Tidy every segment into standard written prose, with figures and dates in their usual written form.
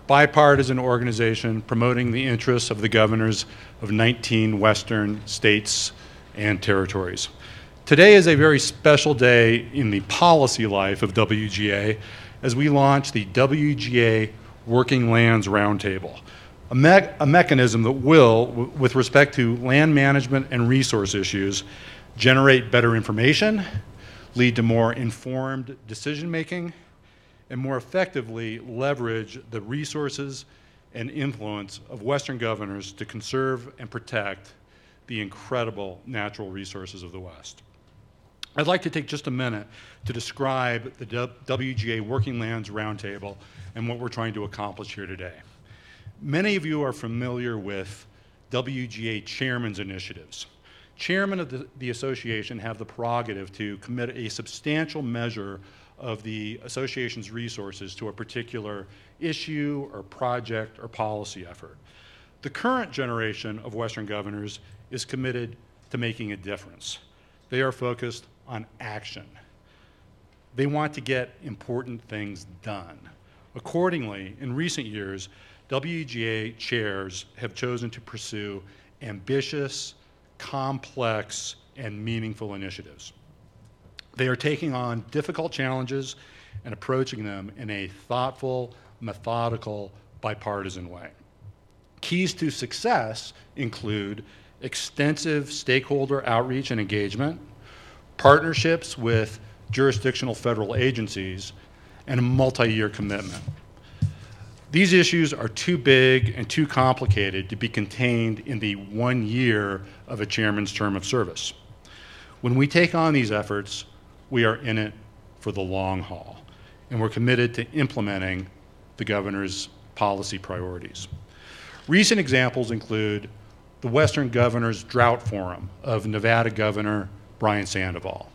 bipartisan organization promoting the interests of the governors of 19 Western states and territories. Today is a very special day in the policy life of WGA as we launch the WGA Working Lands Roundtable, a mechanism that will, with respect to land management and resource issues, generate better information, lead to more informed decision-making, and more effectively leverage the resources and influence of Western governors to conserve and protect the incredible natural resources of the West. I'd like to take just a minute to describe the WGA Working Lands Roundtable and what we're trying to accomplish here today. Many of you are familiar with WGA chairman's initiatives. Chairmen of the association have the prerogative to commit a substantial measure of the association's resources to a particular issue or project or policy effort. The current generation of Western governors is committed to making a difference. They are focused on action. They want to get important things done. Accordingly, in recent years, WGA chairs have chosen to pursue ambitious, complex, and meaningful initiatives. They are taking on difficult challenges and approaching them in a thoughtful, methodical, bipartisan way. Keys to success include extensive stakeholder outreach and engagement, partnerships with jurisdictional federal agencies, and a multi-year commitment. These issues are too big and too complicated to be contained in the 1 year of a chairman's term of service. When we take on these efforts, we are in it for the long haul, and we're committed to implementing the governor's policy priorities. Recent examples include the Western Governors Drought Forum of Nevada Governor Brian Sandoval,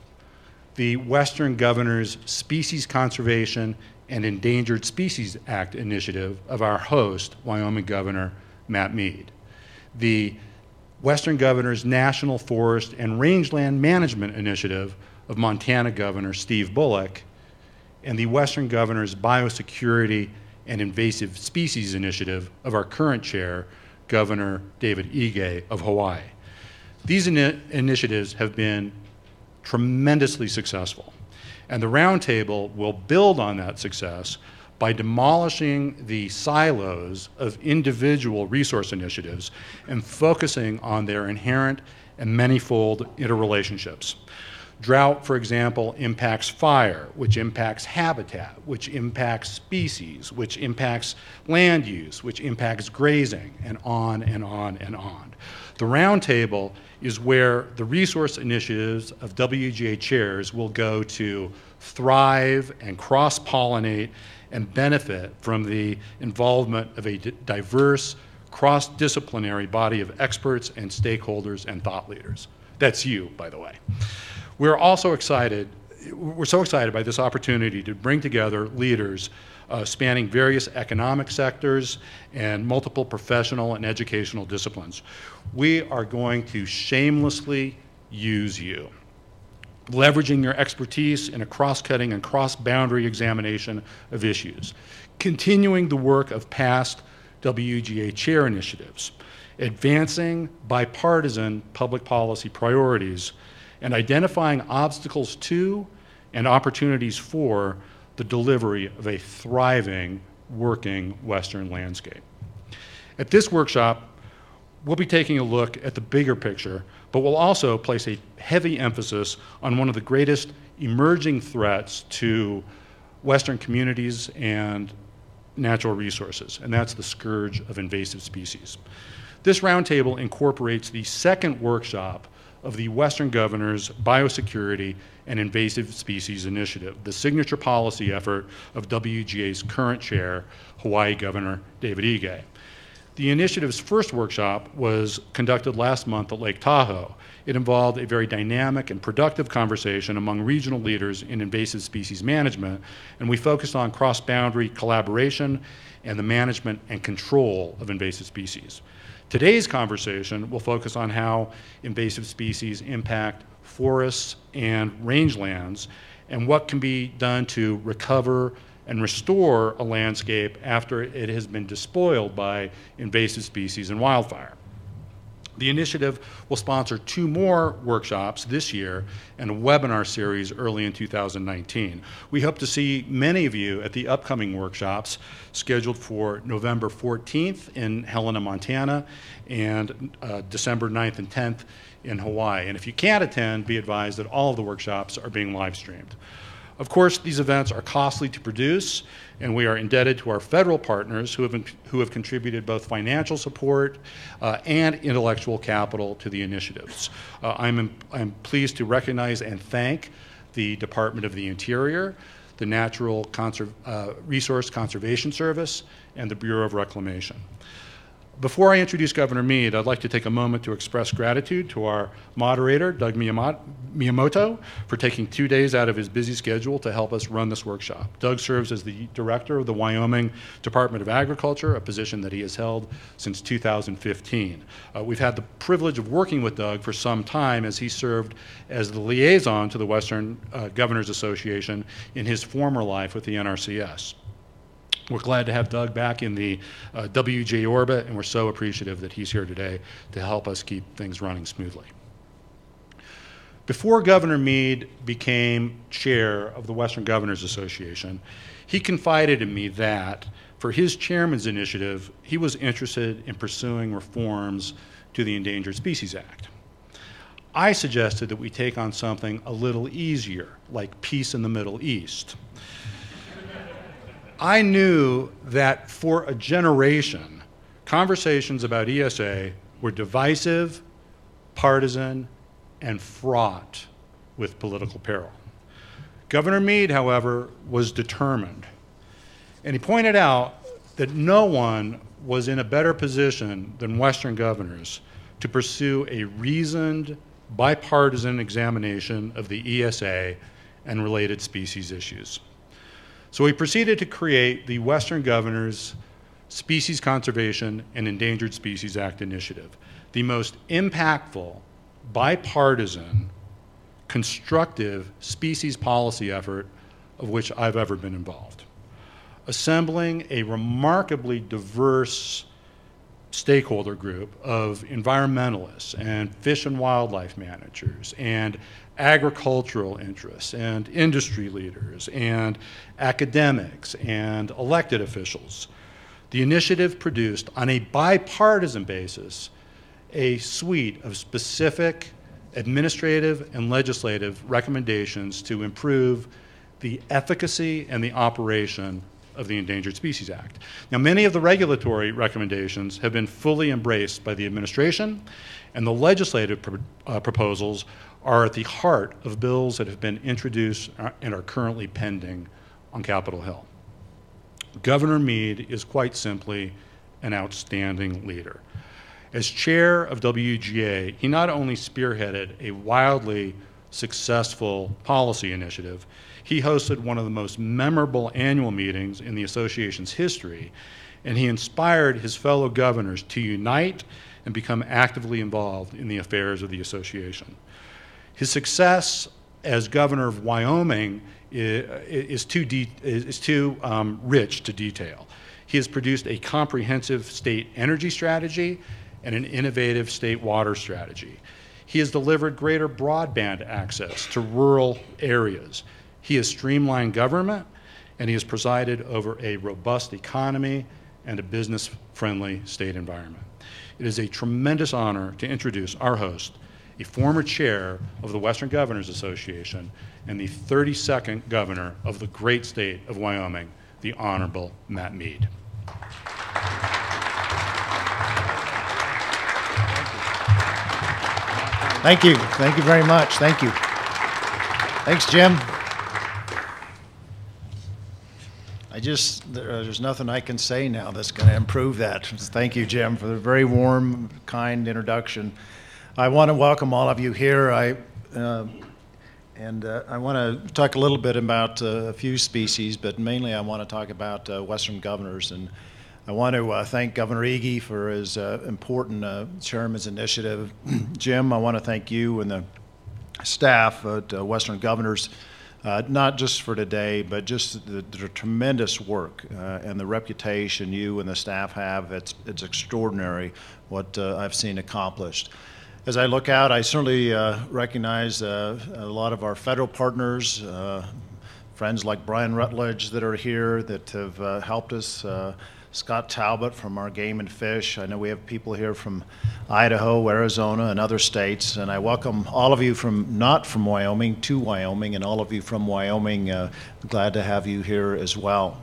the Western Governors Species Conservation and Endangered Species Act initiative of our host, Wyoming Governor Matt Mead, the Western Governors National Forest and Rangeland Management Initiative of Montana Governor Steve Bullock, and the Western Governors Biosecurity and Invasive Species Initiative of our current chair, Governor David Ige of Hawaii. These initiatives have been tremendously successful, and the Roundtable will build on that success by demolishing the silos of individual resource initiatives and focusing on their inherent and manifold interrelationships. Drought, for example, impacts fire, which impacts habitat, which impacts species, which impacts land use, which impacts grazing, and on and on and on. The Roundtable is where the resource initiatives of WGA chairs will go to thrive and cross-pollinate and benefit from the involvement of a diverse, cross-disciplinary body of experts and stakeholders and thought leaders. That's you, by the way. We're so excited by this opportunity to bring together leaders spanning various economic sectors and multiple professional and educational disciplines. We are going to shamelessly use you, leveraging your expertise in a cross-cutting and cross-boundary examination of issues, continuing the work of past WGA chair initiatives, advancing bipartisan public policy priorities, and identifying obstacles to and opportunities for the delivery of a thriving, working Western landscape. At this workshop, we'll be taking a look at the bigger picture, but we'll also place a heavy emphasis on one of the greatest emerging threats to Western communities and natural resources, and that's the scourge of invasive species. This roundtable incorporates the second workshop of the Western Governors Biosecurity and Invasive Species Initiative, the signature policy effort of WGA's current chair, Hawaii Governor David Ige. The initiative's first workshop was conducted last month at Lake Tahoe. It involved a very dynamic and productive conversation among regional leaders in invasive species management, and we focused on cross-boundary collaboration and the management and control of invasive species. Today's conversation will focus on how invasive species impact forests and rangelands and what can be done to recover and restore a landscape after it has been despoiled by invasive species and wildfire. The initiative will sponsor 2 more workshops this year and a webinar series early in 2019. We hope to see many of you at the upcoming workshops scheduled for November 14th in Helena, Montana, and December 9th and 10th in Hawaii. And if you can't attend, be advised that all of the workshops are being live streamed. Of course, these events are costly to produce, and we are indebted to our federal partners who have contributed both financial support and intellectual capital to the initiatives. I'm pleased to recognize and thank the Department of the Interior, the Natural Resource Conservation Service, and the Bureau of Reclamation. Before I introduce Governor Mead, I'd like to take a moment to express gratitude to our moderator, Doug Miyamoto, for taking 2 days out of his busy schedule to help us run this workshop. Doug serves as the director of the Wyoming Department of Agriculture, a position that he has held since 2015. We've had the privilege of working with Doug for some time as he served as the liaison to the Western Governors Association in his former life with the NRCS. We're glad to have Doug back in the WGA orbit, and we're so appreciative that he's here today to help us keep things running smoothly. Before Governor Mead became chair of the Western Governors Association, he confided in me that, for his chairman's initiative, he was interested in pursuing reforms to the Endangered Species Act. I suggested that we take on something a little easier, like peace in the Middle East. I knew that for a generation, conversations about ESA were divisive, partisan, and fraught with political peril. Governor Mead, however, was determined. And he pointed out that no one was in a better position than Western governors to pursue a reasoned, bipartisan examination of the ESA and related species issues. So we proceeded to create the Western Governors Species Conservation and Endangered Species Act initiative, the most impactful, bipartisan, constructive species policy effort of which I've ever been involved. Assembling a remarkably diverse stakeholder group of environmentalists and fish and wildlife managers and agricultural interests and industry leaders and academics and elected officials. The initiative produced, on a bipartisan basis, a suite of specific administrative and legislative recommendations to improve the efficacy and the operation of the Endangered Species Act. Now, many of the regulatory recommendations have been fully embraced by the administration, and the legislative proposals are at the heart of bills that have been introduced and are currently pending on Capitol Hill. Governor Mead is quite simply an outstanding leader. As chair of WGA, he not only spearheaded a wildly successful policy initiative, he hosted one of the most memorable annual meetings in the association's history, and he inspired his fellow governors to unite and become actively involved in the affairs of the association. His success as governor of Wyoming is too rich to detail. He has produced a comprehensive state energy strategy and an innovative state water strategy. He has delivered greater broadband access to rural areas. He has streamlined government, and he has presided over a robust economy and a business-friendly state environment. It is a tremendous honor to introduce our host, a former chair of the Western Governors Association and the 32nd governor of the great state of Wyoming, the Honorable Matt Mead. Thank you. Thank you very much. Thank you. Thanks, Jim. There's nothing I can say now that's going to improve that. Thank you, Jim, for the very warm, kind introduction. I want to welcome all of you here. I want to talk a little bit about a few species, but mainly I want to talk about Western governors. And I want to thank Governor Ige for his important chairman's initiative. Jim, I want to thank you and the staff at Western Governors not just for today, but just the tremendous work and the reputation you and the staff have. It's extraordinary what I've seen accomplished. As I look out, I certainly recognize a lot of our federal partners, friends like Brian Rutledge that are here that have helped us, Scott Talbot from our Game and Fish. I know we have people here from Idaho, Arizona, and other states, and I welcome all of you not from Wyoming to Wyoming, and all of you from Wyoming. Glad to have you here as well.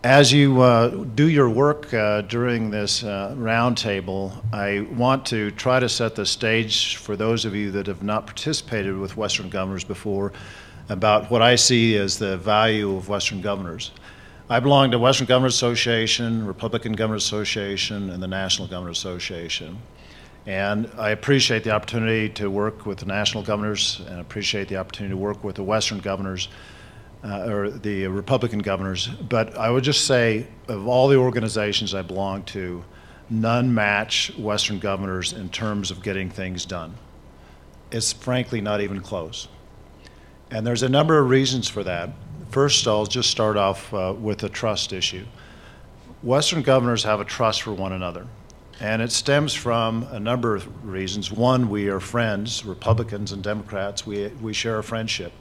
As you do your work during this roundtable, I want to try to set the stage for those of you that have not participated with Western Governors before about what I see as the value of Western Governors. I belong to Western Governors Association, Republican Governors Association, and the National Governors Association. And I appreciate the opportunity to work with the national governors and appreciate the opportunity to work with the Western governors, or the Republican governors. But I would just say, of all the organizations I belong to, none match Western governors in terms of getting things done. It's frankly not even close. And there's a number of reasons for that. First, I'll just start off with the trust issue. Western governors have a trust for one another, and it stems from a number of reasons. One, we are friends, Republicans and Democrats. We share a friendship.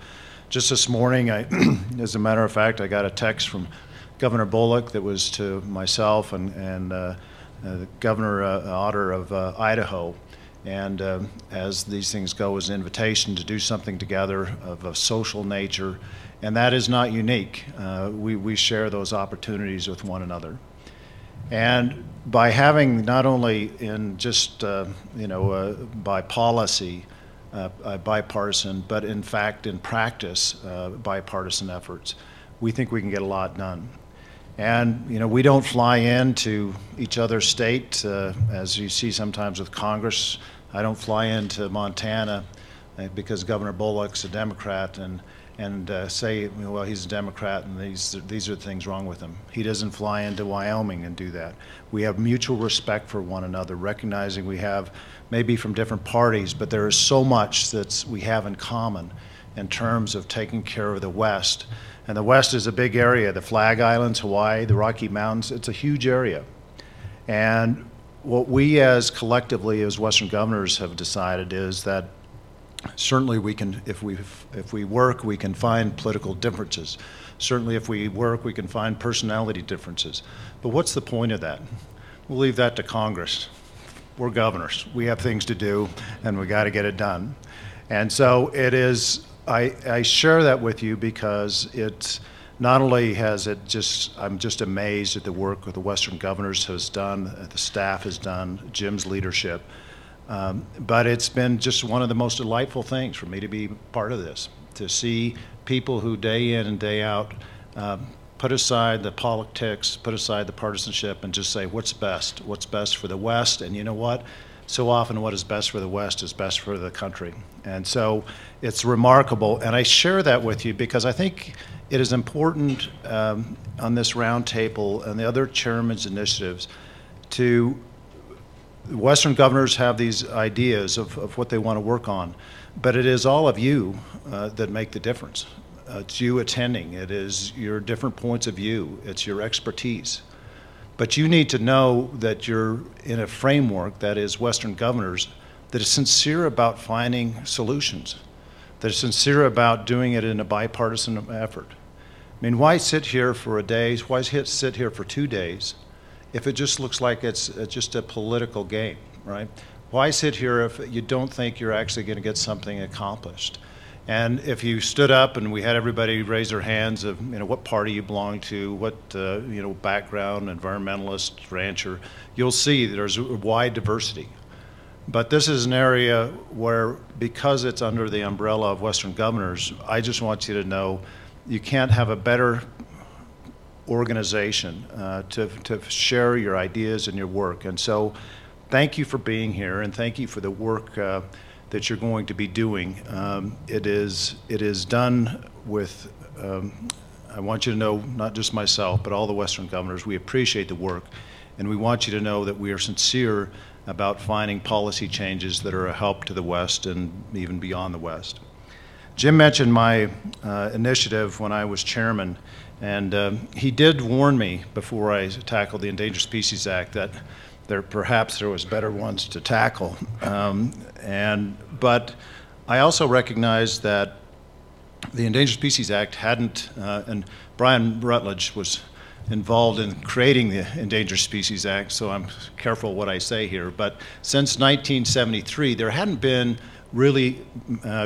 Just this morning, as a matter of fact, I got a text from Governor Bullock that was to myself and Governor Otter of Idaho. And as these things go, as an invitation to do something together of a social nature, and that is not unique. We share those opportunities with one another. And by having not only in just, by policy, bipartisan, but in fact, in practice, bipartisan efforts, we think we can get a lot done. And, we don't fly into each other's state, as you see sometimes with Congress. I don't fly into Montana because Governor Bullock's a Democrat and say, well, he's a Democrat and these are the things wrong with him. He doesn't fly into Wyoming and do that. We have mutual respect for one another, recognizing we have maybe from different parties, but there is so much that we have in common in terms of taking care of the West. And the West is a big area, the Flag Islands, Hawaii, the Rocky Mountains, it's a huge area. And what we collectively as Western governors have decided is that certainly we can, if we work, we can find political differences. Certainly if we work, we can find personality differences. But what's the point of that? We'll leave that to Congress. We're governors. We have things to do, and we got to get it done. And so it is, I share that with you because it's not only I'm just amazed at the work that the Western governors has done, the staff has done, Jim's leadership, but it's been just one of the most delightful things for me to be part of this, to see people who day in and day out put aside the politics, put aside the partisanship, and just say, what's best for the West? And you know what? So often what is best for the West is best for the country. And so it's remarkable, and I share that with you because I think it is important on this roundtable and the other chairman's initiatives Western governors have these ideas of what they want to work on, but it is all of you that make the difference. It's you attending, it is your different points of view, it's your expertise. But you need to know that you're in a framework that is Western governors that is sincere about finding solutions, that is sincere about doing it in a bipartisan effort. I mean, why sit here for a day, why sit here for 2 days if it just looks like it's just a political game, right? Why sit here if you don't think you're actually going to get something accomplished? And if you stood up and we had everybody raise their hands of, what party you belong to, what, background, environmentalist, rancher, you'll see there's a wide diversity. But this is an area where, because it's under the umbrella of Western governors, I just want you to know you can't have a better organization to share your ideas and your work. And so thank you for being here, and thank you for the work that you're going to be doing. It is done with, I want you to know, not just myself, but all the Western governors, we appreciate the work, and we want you to know that we are sincere about finding policy changes that are a help to the West and even beyond the West. Jim mentioned my initiative when I was chairman, and he did warn me before I tackled the Endangered Species Act that perhaps there was better ones to tackle. But I also recognized that the Endangered Species Act hadn't, and Brian Rutledge was involved in creating the Endangered Species Act, so I'm careful what I say here, but since 1973, there hadn't been really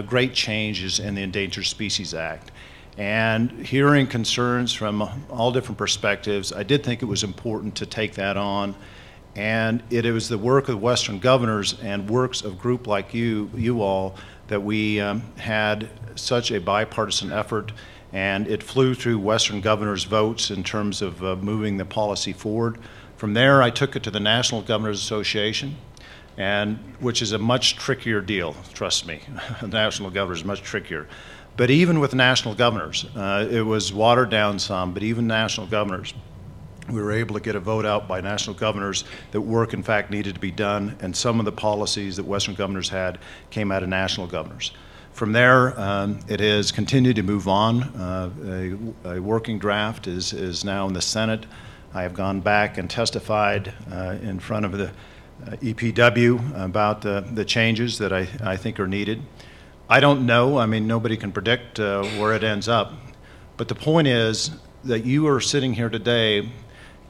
great changes in the Endangered Species Act. And hearing concerns from all different perspectives, I did think it was important to take that on. And it was the work of Western governors and works of a group like you all, that we had such a bipartisan effort, and it flew through Western governors' votes in terms of moving the policy forward. From there, I took it to the National Governors Association, which is a much trickier deal, trust me. The National Governors is much trickier. But even with national governors, it was watered down some, but even national governors, we were able to get a vote out by national governors that work, in fact, needed to be done, and some of the policies that Western governors had came out of national governors. From there, it has continued to move on. A working draft is now in the Senate. I have gone back and testified in front of the EPW about the changes that I think are needed. I don't know. I mean, nobody can predict where it ends up. But the point is that you are sitting here today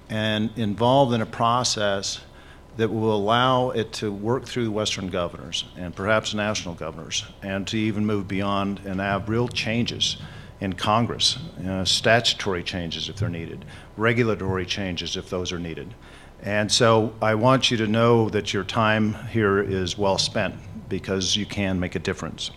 and involved in a process that will allow it to work through Western governors and perhaps national governors, and to even move beyond and have real changes in Congress, statutory changes if they're needed, regulatory changes if those are needed. And so I want you to know that your time here is well spent, because you can make a difference.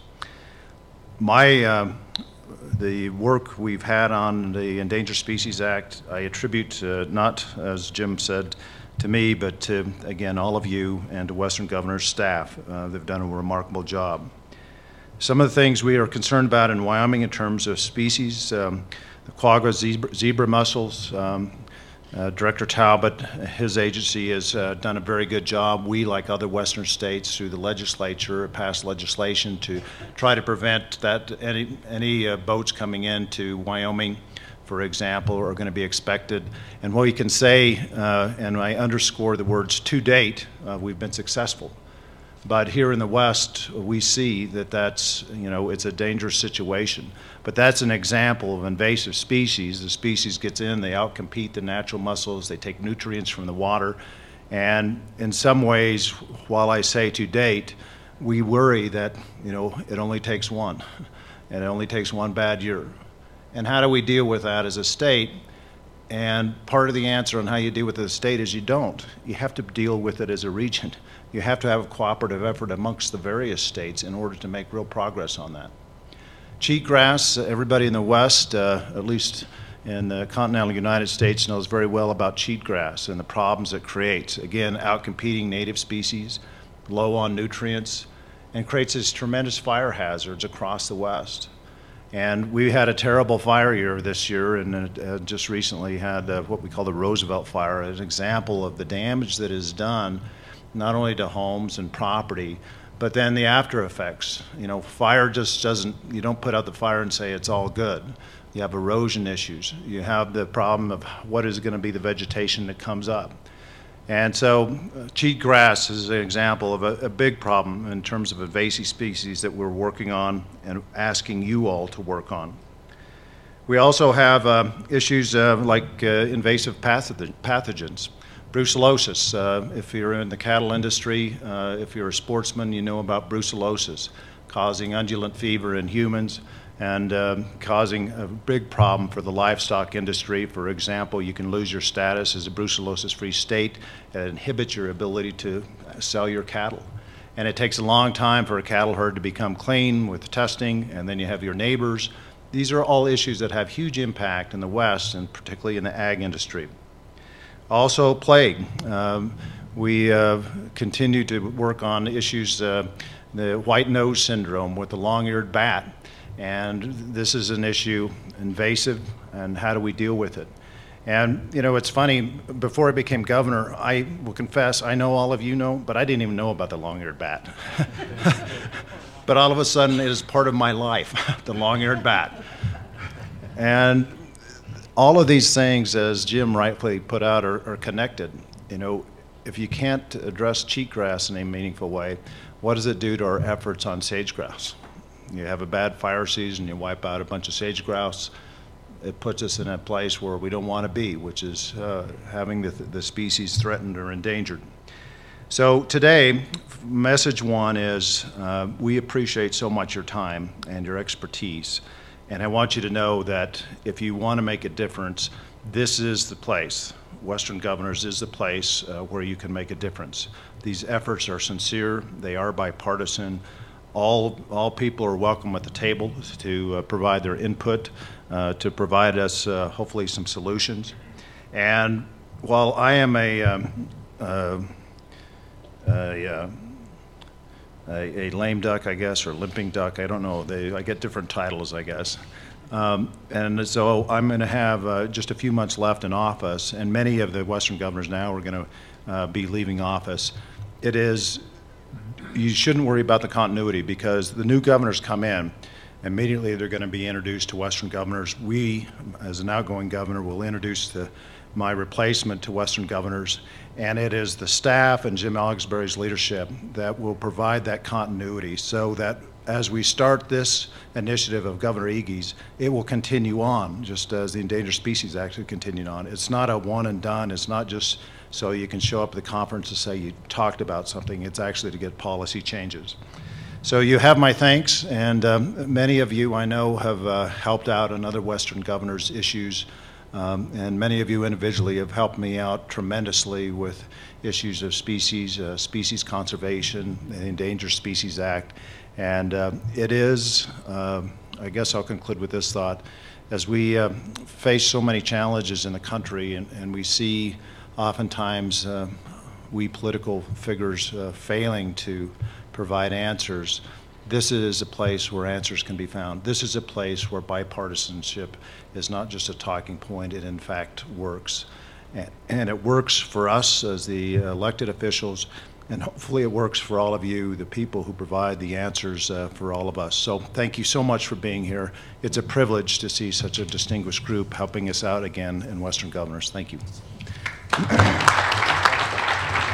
The work we've had on the Endangered Species Act, I attribute not, as Jim said, to me, but to, again, all of you and to Western Governor's staff. They've done a remarkable job. Some of the things we are concerned about in Wyoming in terms of species, the quagga zebra mussels, Director Talbot, his agency has done a very good job. We, like other Western states, through the legislature, passed legislation to try to prevent that any boats coming into Wyoming, for example, are going to be expected. And what we can say, and I underscore the words to date, we've been successful. But here in the West, we see that it's a dangerous situation. But that's an example of invasive species. The species gets in, they outcompete the natural mussels, they take nutrients from the water. And in some ways, while I say to date, we worry that, it only takes one. And it only takes one bad year. And how do we deal with that as a state? And part of the answer on how you deal with it as a state is you don't. You have to deal with it as a region. You have to have a cooperative effort amongst the various states in order to make real progress on that. Cheatgrass, everybody in the West, at least in the continental United States, knows very well about cheatgrass and the problems it creates. Again, outcompeting native species, low on nutrients, and creates these tremendous fire hazards across the West. And we had a terrible fire year this year, and just recently had what we call the Roosevelt Fire, an example of the damage that is done not only to homes and property, but then the after effects. Fire just doesn't, you don't put out the fire and say it's all good. You have erosion issues. You have the problem of what is going to be the vegetation that comes up. And so cheatgrass is an example of a big problem in terms of invasive species that we're working on and asking you all to work on. We also have issues like invasive pathogens. Brucellosis, if you're in the cattle industry, if you're a sportsman, you know about brucellosis, causing undulant fever in humans and causing a big problem for the livestock industry. For example, you can lose your status as a brucellosis-free state. It inhibits your ability to sell your cattle. And it takes a long time for a cattle herd to become clean with testing, and then you have your neighbors. These are all issues that have huge impact in the West, and particularly in the ag industry. Also, plague. We continue to work on issues, the white nose syndrome with the long-eared bat. And this is an issue, invasive, and how do we deal with it? And, it's funny, before I became governor, I will confess, I know all of you know, but I didn't even know about the long-eared bat. but all of a sudden it is part of my life, the long-eared bat. And all of these things, as Jim rightfully put out, are connected. You know, if you can't address cheatgrass in a meaningful way, what does it do to our efforts on sage-grouse? You have a bad fire season, you wipe out a bunch of sage-grouse, it puts us in a place where we don't want to be, which is having the species threatened or endangered. So today, message one is we appreciate so much your time and your expertise. And I want you to know that if you want to make a difference, this is the place. Western Governors is the place where you can make a difference. These efforts are sincere, they are bipartisan. All people are welcome at the table to provide their input, to provide us hopefully some solutions. And while I am a lame duck, I guess, or limping duck, I don't know, I get different titles, I guess. And so I'm going to have just a few months left in office, and many of the Western Governors now are going to be leaving office. You shouldn't worry about the continuity, because the new governors come in, immediately they're going to be introduced to Western Governors. We, as an outgoing governor, will introduce my replacement to Western Governors, and it is the staff and Jim Ogsbury's leadership that will provide that continuity, so that as we start this initiative of Governor Ige's, it will continue on, just as the Endangered Species Act continued on. It's not a one and done. It's not just so you can show up at the conference to say you talked about something. It's actually to get policy changes. So you have my thanks, and many of you I know have helped out on other Western Governors' issues, and many of you individually have helped me out tremendously with issues of species conservation, the Endangered Species Act. And it is, I guess I'll conclude with this thought, as we face so many challenges in the country, and we see oftentimes we political figures failing to provide answers, this is a place where answers can be found. This is a place where bipartisanship is not just a talking point, it in fact works. And it works for us as the elected officials, and hopefully it works for all of you, the people who provide the answers for all of us. So thank you so much for being here. It's a privilege to see such a distinguished group helping us out again in Western Governors. Thank you.